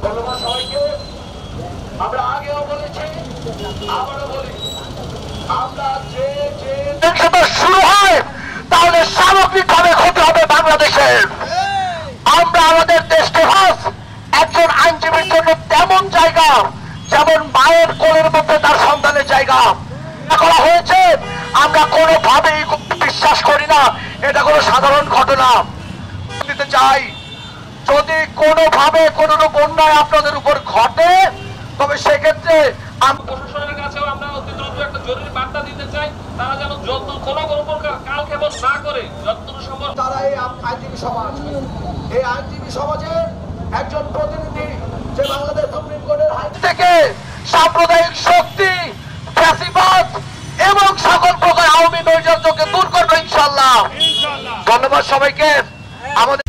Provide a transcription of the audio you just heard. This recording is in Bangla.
ধন্যবাদ সবাইকে। আমরা আগেও বলেছি, আবারও বলি, আমরা যে শুরু হয় তাহলে সামগ্রিকভাবে ক্ষতি হবে বাংলাদেশের। আমরা আমাদের দেশকে একজন আইনজীবীর জন্য তেমন জায়গা যেমন মায়ের কোলের মধ্যে তার সন্তানের জায়গা করা হয়েছে। আমরা কোনোভাবেই বিশ্বাস করি না এটা কোনো সাধারণ ঘটনা। দিতে চাই, যদি কোনোভাবে কোনো অন্যায় আপনাদের উপর ঘটে তবে সেক্ষেত্রে প্রশাসনের কাছেও আমরা অতি দ্রুত একটা জরুরি বার্তা দিতে চাই, তারা যেন কোনো প্রকার কালক্ষেপণ না করে যতটুকু সম্ভব। তারা এই আইনজীবী সমাজ, এই আইনজীবী সমাজের একজন প্রতিনিধি যে বাংলাদেশ সুপ্রিম কোর্টের থেকে সাম্প্রদায়িক শক্তি, ফ্যাসিবাদ এবং সকল প্রকার আওয়ামী নৈরাজ্যকে দূর করবে ইনশাআল্লাহ। ধন্যবাদ সবাইকে। আমাদের